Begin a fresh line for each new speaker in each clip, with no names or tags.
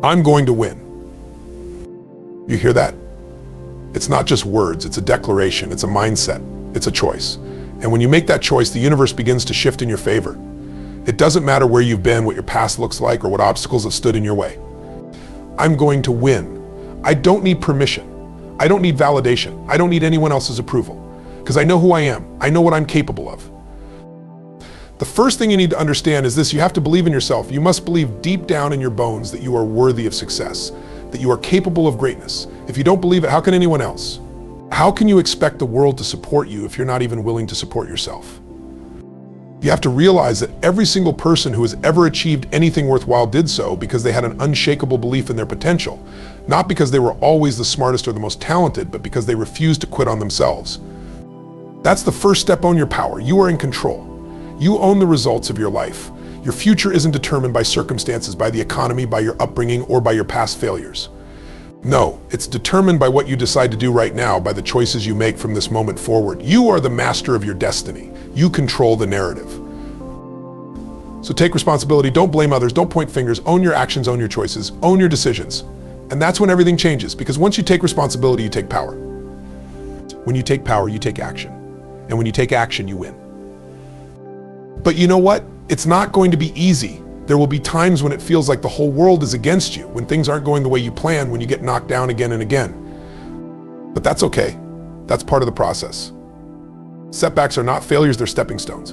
I'm going to win. You hear that? It's not just words, it's a declaration, it's a mindset, it's a choice. And when you make that choice, the universe begins to shift in your favor. It doesn't matter where you've been, what your past looks like, or what obstacles have stood in your way. I'm going to win. I don't need permission. I don't need validation. I don't need anyone else's approval, because I know who I am. I know what I'm capable of. The first thing you need to understand is this: you have to believe in yourself. You must believe deep down in your bones that you are worthy of success, that you are capable of greatness. If you don't believe it, how can anyone else? How can you expect the world to support you if you're not even willing to support yourself? You have to realize that every single person who has ever achieved anything worthwhile did so because they had an unshakable belief in their potential, not because they were always the smartest or the most talented, but because they refused to quit on themselves. That's the first step. Own your power. You are in control. You own the results of your life. Your future isn't determined by circumstances, by the economy, by your upbringing, or by your past failures. No, it's determined by what you decide to do right now, by the choices you make from this moment forward. You are the master of your destiny. You control the narrative. So take responsibility. Don't blame others. Don't point fingers. Own your actions, own your choices, own your decisions. And that's when everything changes, because once you take responsibility, you take power. When you take power, you take action. And when you take action, you win. But you know what? It's not going to be easy. There will be times when it feels like the whole world is against you, when things aren't going the way you plan, when you get knocked down again and again. But that's okay. That's part of the process. Setbacks are not failures, they're stepping stones.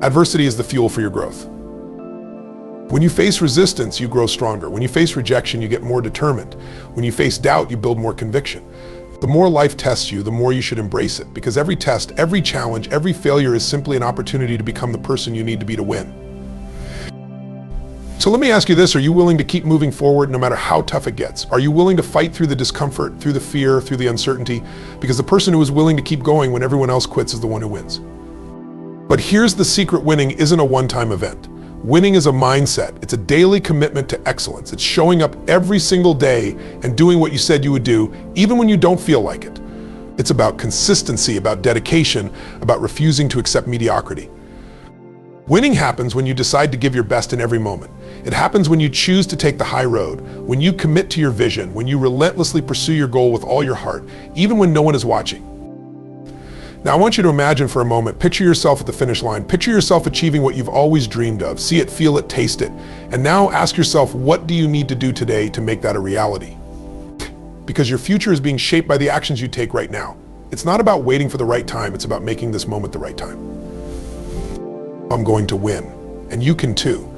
Adversity is the fuel for your growth. When you face resistance, you grow stronger. When you face rejection, you get more determined. When you face doubt, you build more conviction. The more life tests you, the more you should embrace it, because every test, every challenge, every failure is simply an opportunity to become the person you need to be to win. So let me ask you this: are you willing to keep moving forward no matter how tough it gets? Are you willing to fight through the discomfort, through the fear, through the uncertainty? Because the person who is willing to keep going when everyone else quits is the one who wins. But here's the secret: winning isn't a one-time event. Winning is a mindset. It's a daily commitment to excellence. It's showing up every single day and doing what you said you would do, even when you don't feel like it. It's about consistency, about dedication, about refusing to accept mediocrity. Winning happens when you decide to give your best in every moment. It happens when you choose to take the high road, when you commit to your vision, when you relentlessly pursue your goal with all your heart, even when no one is watching. Now, I want you to imagine for a moment, picture yourself at the finish line. Picture yourself achieving what you've always dreamed of. See it, feel it, taste it. And now ask yourself, what do you need to do today to make that a reality? Because your future is being shaped by the actions you take right now. It's not about waiting for the right time, it's about making this moment the right time. I'm going to win, and you can too.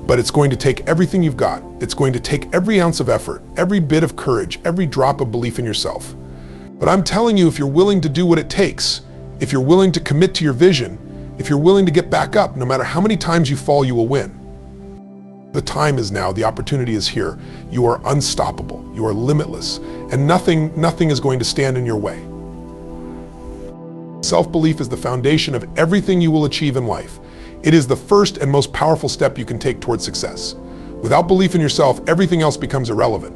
But it's going to take everything you've got. It's going to take every ounce of effort, every bit of courage, every drop of belief in yourself. But I'm telling you, if you're willing to do what it takes, if you're willing to commit to your vision, if you're willing to get back up, no matter how many times you fall, you will win. The time is now. The opportunity is here. You are unstoppable. You are limitless, and nothing is going to stand in your way. Self-belief is the foundation of everything you will achieve in life. It is the first and most powerful step you can take towards success. Without belief in yourself, everything else becomes irrelevant.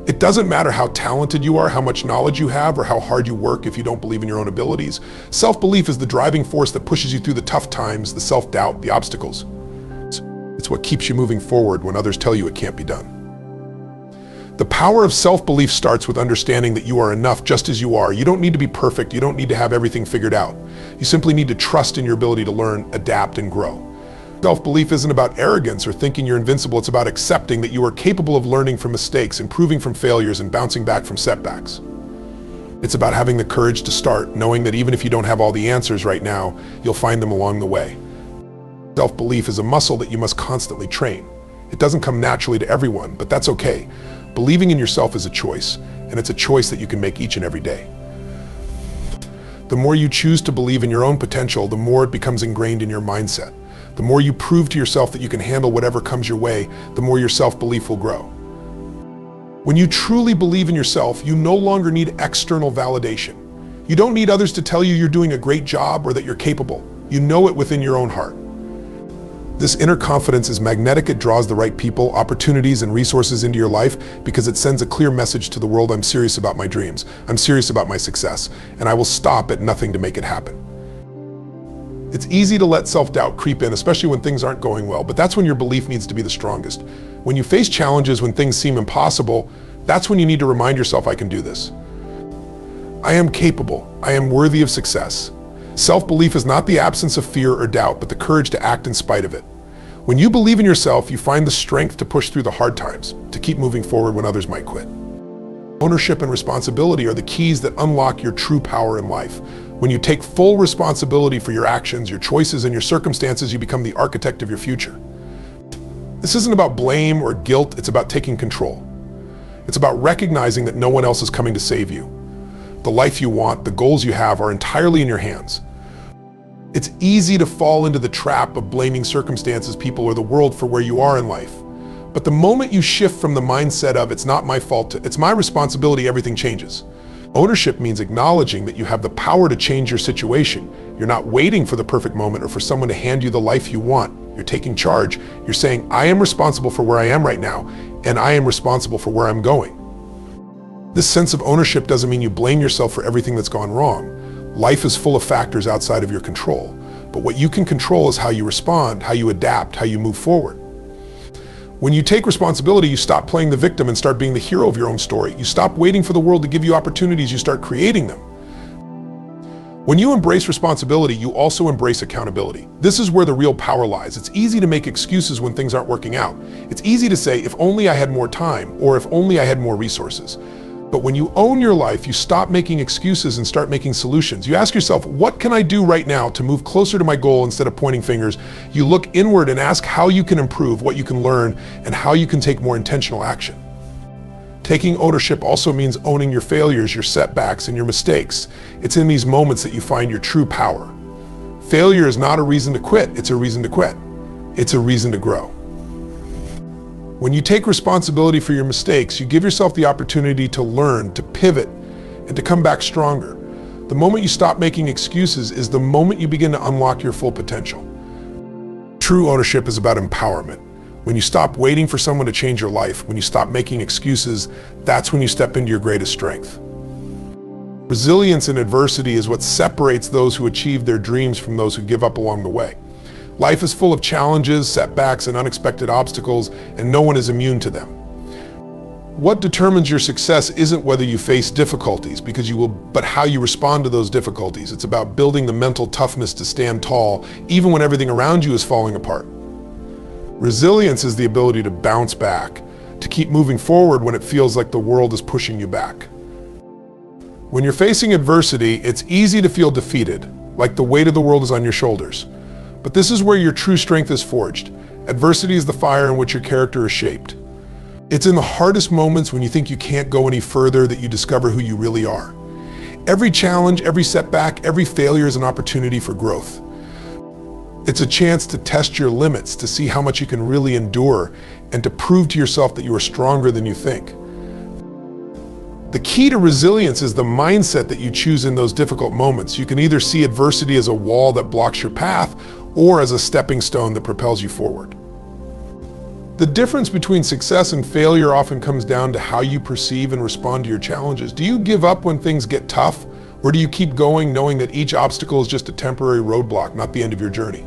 It doesn't matter how talented you are, how much knowledge you have, or how hard you work if you don't believe in your own abilities. Self-belief is the driving force that pushes you through the tough times, the self-doubt, the obstacles. It's what keeps you moving forward when others tell you it can't be done. The power of self-belief starts with understanding that you are enough just as you are. You don't need to be perfect. You don't need to have everything figured out. You simply need to trust in your ability to learn, adapt, and grow. Self-belief isn't about arrogance or thinking you're invincible. It's about accepting that you are capable of learning from mistakes, improving from failures, and bouncing back from setbacks. It's about having the courage to start, knowing that even if you don't have all the answers right now, you'll find them along the way. Self-belief is a muscle that you must constantly train. It doesn't come naturally to everyone, but that's okay. Believing in yourself is a choice, and it's a choice that you can make each and every day. The more you choose to believe in your own potential, the more it becomes ingrained in your mindset. The more you prove to yourself that you can handle whatever comes your way, the more your self-belief will grow. When you truly believe in yourself, you no longer need external validation. You don't need others to tell you you're doing a great job or that you're capable. You know it within your own heart. This inner confidence is magnetic. It draws the right people, opportunities, and resources into your life because it sends a clear message to the world: I'm serious about my dreams. I'm serious about my success, and I will stop at nothing to make it happen. It's easy to let self-doubt creep in, especially when things aren't going well, but that's when your belief needs to be the strongest. When you face challenges, when things seem impossible, that's when you need to remind yourself, I can do this. I am capable. I am worthy of success. Self-belief is not the absence of fear or doubt, but the courage to act in spite of it. When you believe in yourself, you find the strength to push through the hard times, to keep moving forward when others might quit. Ownership and responsibility are the keys that unlock your true power in life. When you take full responsibility for your actions, your choices, and your circumstances, you become the architect of your future. This isn't about blame or guilt, it's about taking control. It's about recognizing that no one else is coming to save you. The life you want, the goals you have are entirely in your hands. It's easy to fall into the trap of blaming circumstances, people, or the world for where you are in life. But the moment you shift from the mindset of it's not my fault to it's my responsibility, everything changes. Ownership means acknowledging that you have the power to change your situation. You're not waiting for the perfect moment or for someone to hand you the life you want. You're taking charge. You're saying, I am responsible for where I am right now, and I am responsible for where I'm going. This sense of ownership doesn't mean you blame yourself for everything that's gone wrong. Life is full of factors outside of your control. But what you can control is how you respond, how you adapt, how you move forward. When you take responsibility, you stop playing the victim and start being the hero of your own story. You stop waiting for the world to give you opportunities, you start creating them. When you embrace responsibility, you also embrace accountability. This is where the real power lies. It's easy to make excuses when things aren't working out. It's easy to say, if only I had more time, or if only I had more resources. But when you own your life, you stop making excuses and start making solutions. You ask yourself, what can I do right now to move closer to my goal instead of pointing fingers? You look inward and ask how you can improve, what you can learn, and how you can take more intentional action. Taking ownership also means owning your failures, your setbacks, and your mistakes. It's in these moments that you find your true power. Failure is not a reason to quit, it's a reason to quit. It's a reason to grow. When you take responsibility for your mistakes, you give yourself the opportunity to learn, to pivot, and to come back stronger. The moment you stop making excuses is the moment you begin to unlock your full potential. True ownership is about empowerment. When you stop waiting for someone to change your life, when you stop making excuses, that's when you step into your greatest strength. Resilience in adversity is what separates those who achieve their dreams from those who give up along the way. Life is full of challenges, setbacks, and unexpected obstacles, and no one is immune to them. What determines your success isn't whether you face difficulties, but how you respond to those difficulties. It's about building the mental toughness to stand tall, even when everything around you is falling apart. Resilience is the ability to bounce back, to keep moving forward when it feels like the world is pushing you back. When you're facing adversity, it's easy to feel defeated, like the weight of the world is on your shoulders. But this is where your true strength is forged. Adversity is the fire in which your character is shaped. It's in the hardest moments when you think you can't go any further that you discover who you really are. Every challenge, every setback, every failure is an opportunity for growth. It's a chance to test your limits, to see how much you can really endure, and to prove to yourself that you are stronger than you think. The key to resilience is the mindset that you choose in those difficult moments. You can either see adversity as a wall that blocks your path, or as a stepping stone that propels you forward. The difference between success and failure often comes down to how you perceive and respond to your challenges. Do you give up when things get tough, or do you keep going knowing that each obstacle is just a temporary roadblock, not the end of your journey?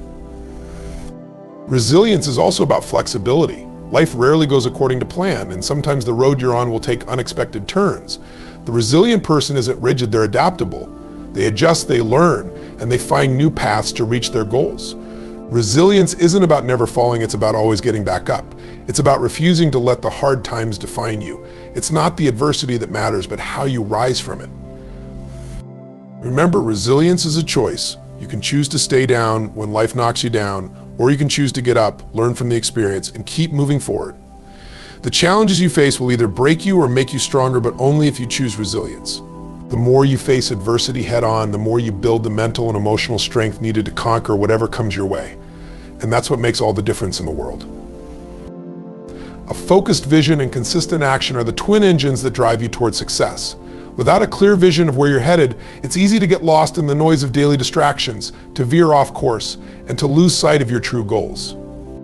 Resilience is also about flexibility. Life rarely goes according to plan, and sometimes the road you're on will take unexpected turns. The resilient person isn't rigid, they're adaptable. They adjust, they learn, and they find new paths to reach their goals. Resilience isn't about never falling, it's about always getting back up. It's about refusing to let the hard times define you. It's not the adversity that matters, but how you rise from it. Remember, resilience is a choice. You can choose to stay down when life knocks you down, or you can choose to get up, learn from the experience, and keep moving forward. The challenges you face will either break you or make you stronger, but only if you choose resilience. The more you face adversity head on, the more you build the mental and emotional strength needed to conquer whatever comes your way. And that's what makes all the difference in the world. A focused vision and consistent action are the twin engines that drive you towards success. Without a clear vision of where you're headed, it's easy to get lost in the noise of daily distractions, to veer off course, and to lose sight of your true goals.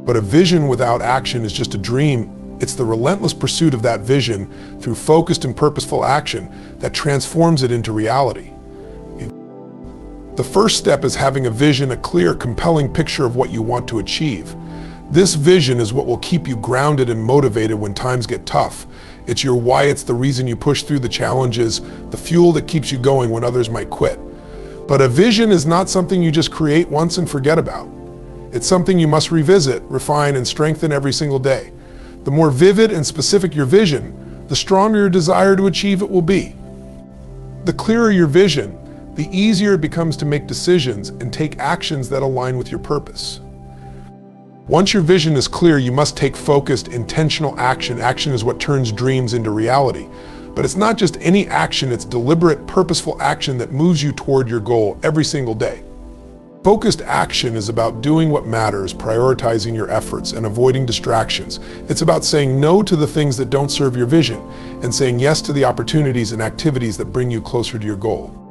But a vision without action is just a dream. It's the relentless pursuit of that vision through focused and purposeful action that transforms it into reality. The first step is having a vision, a clear, compelling picture of what you want to achieve. This vision is what will keep you grounded and motivated when times get tough. It's your why, it's the reason you push through the challenges, the fuel that keeps you going when others might quit. But a vision is not something you just create once and forget about. It's something you must revisit, refine, and strengthen every single day. The more vivid and specific your vision, the stronger your desire to achieve it will be. The clearer your vision, the easier it becomes to make decisions and take actions that align with your purpose. Once your vision is clear, you must take focused, intentional action. Action is what turns dreams into reality. But it's not just any action, it's deliberate, purposeful action that moves you toward your goal every single day. Focused action is about doing what matters, prioritizing your efforts, and avoiding distractions. It's about saying no to the things that don't serve your vision and saying yes to the opportunities and activities that bring you closer to your goal.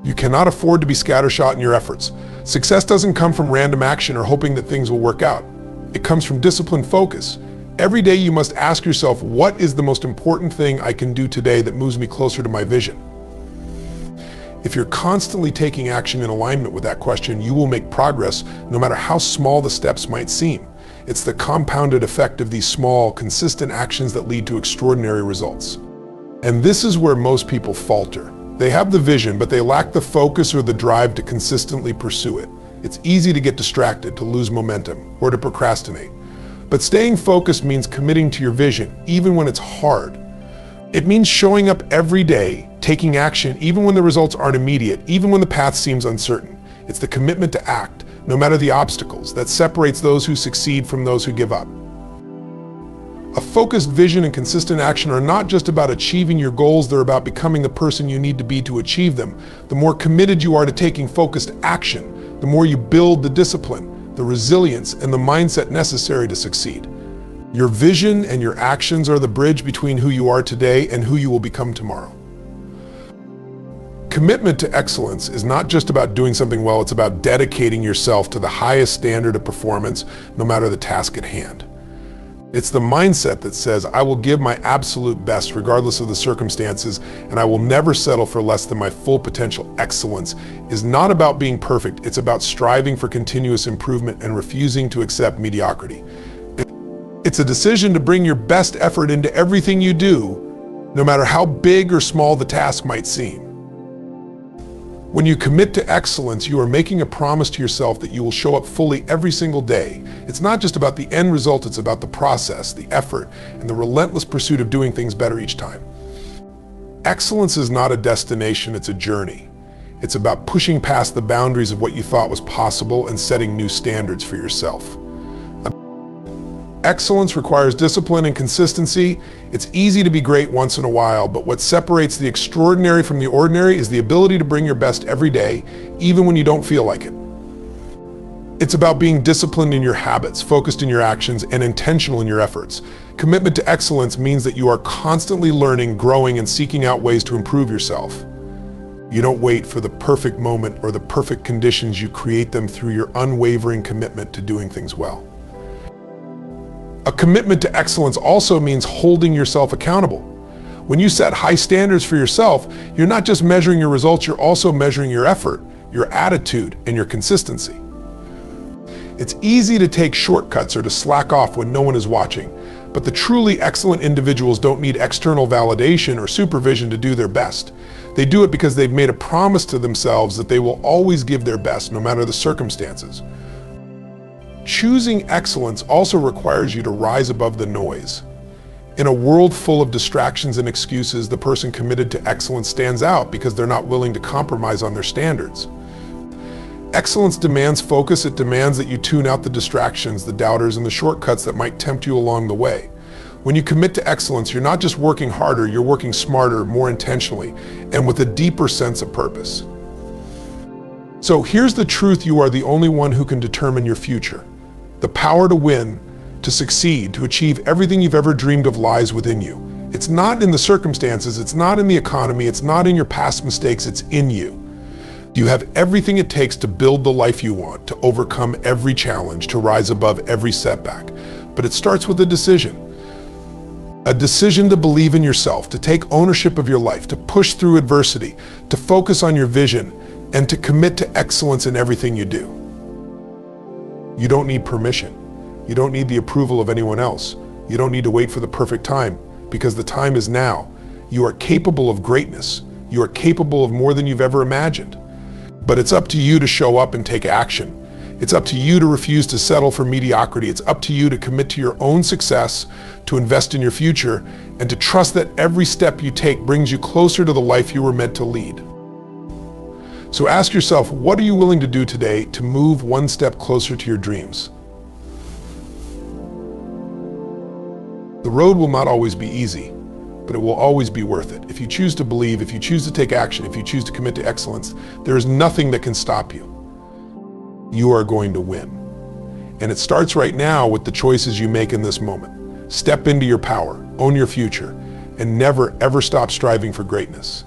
You cannot afford to be scattershot in your efforts. Success doesn't come from random action or hoping that things will work out. It comes from disciplined focus. Every day you must ask yourself, what is the most important thing I can do today that moves me closer to my vision? If you're constantly taking action in alignment with that question, you will make progress no matter how small the steps might seem. It's the compounded effect of these small, consistent actions that lead to extraordinary results. And this is where most people falter. They have the vision, but they lack the focus or the drive to consistently pursue it. It's easy to get distracted, to lose momentum, or to procrastinate. But staying focused means committing to your vision, even when it's hard. It means showing up every day, taking action, even when the results aren't immediate, even when the path seems uncertain. It's the commitment to act, no matter the obstacles, that separates those who succeed from those who give up. A focused vision and consistent action are not just about achieving your goals, they're about becoming the person you need to be to achieve them. The more committed you are to taking focused action, the more you build the discipline, the resilience, and the mindset necessary to succeed. Your vision and your actions are the bridge between who you are today and who you will become tomorrow. Commitment to excellence is not just about doing something well, it's about dedicating yourself to the highest standard of performance, no matter the task at hand. It's the mindset that says, I will give my absolute best regardless of the circumstances, and I will never settle for less than my full potential. Excellence is not about being perfect, it's about striving for continuous improvement and refusing to accept mediocrity. It's a decision to bring your best effort into everything you do, no matter how big or small the task might seem. When you commit to excellence, you are making a promise to yourself that you will show up fully every single day. It's not just about the end result, it's about the process, the effort, and the relentless pursuit of doing things better each time. Excellence is not a destination, it's a journey. It's about pushing past the boundaries of what you thought was possible and setting new standards for yourself. Excellence requires discipline and consistency. It's easy to be great once in a while, but what separates the extraordinary from the ordinary is the ability to bring your best every day, even when you don't feel like it. It's about being disciplined in your habits, focused in your actions, and intentional in your efforts. Commitment to excellence means that you are constantly learning, growing, and seeking out ways to improve yourself. You don't wait for the perfect moment or the perfect conditions, you create them through your unwavering commitment to doing things well. A commitment to excellence also means holding yourself accountable. When you set high standards for yourself, you're not just measuring your results, you're also measuring your effort, your attitude, and your consistency. It's easy to take shortcuts or to slack off when no one is watching, but the truly excellent individuals don't need external validation or supervision to do their best. They do it because they've made a promise to themselves that they will always give their best, no matter the circumstances. Choosing excellence also requires you to rise above the noise. In a world full of distractions and excuses, the person committed to excellence stands out because they're not willing to compromise on their standards. Excellence demands focus. It demands that you tune out the distractions, the doubters, and the shortcuts that might tempt you along the way. When you commit to excellence, you're not just working harder, you're working smarter, more intentionally, and with a deeper sense of purpose. So here's the truth: you are the only one who can determine your future. The power to win, to succeed, to achieve everything you've ever dreamed of lies within you. It's not in the circumstances, it's not in the economy, it's not in your past mistakes, it's in you. You have everything it takes to build the life you want, to overcome every challenge, to rise above every setback. But it starts with a decision. A decision to believe in yourself, to take ownership of your life, to push through adversity, to focus on your vision, and to commit to excellence in everything you do. You don't need permission. You don't need the approval of anyone else. You don't need to wait for the perfect time, because the time is now. You are capable of greatness. You are capable of more than you've ever imagined. But it's up to you to show up and take action. It's up to you to refuse to settle for mediocrity. It's up to you to commit to your own success, to invest in your future, and to trust that every step you take brings you closer to the life you were meant to lead. So ask yourself, what are you willing to do today to move one step closer to your dreams? The road will not always be easy, but it will always be worth it. If you choose to believe, if you choose to take action, if you choose to commit to excellence, there is nothing that can stop you. You are going to win. And it starts right now with the choices you make in this moment. Step into your power, own your future, and never ever stop striving for greatness.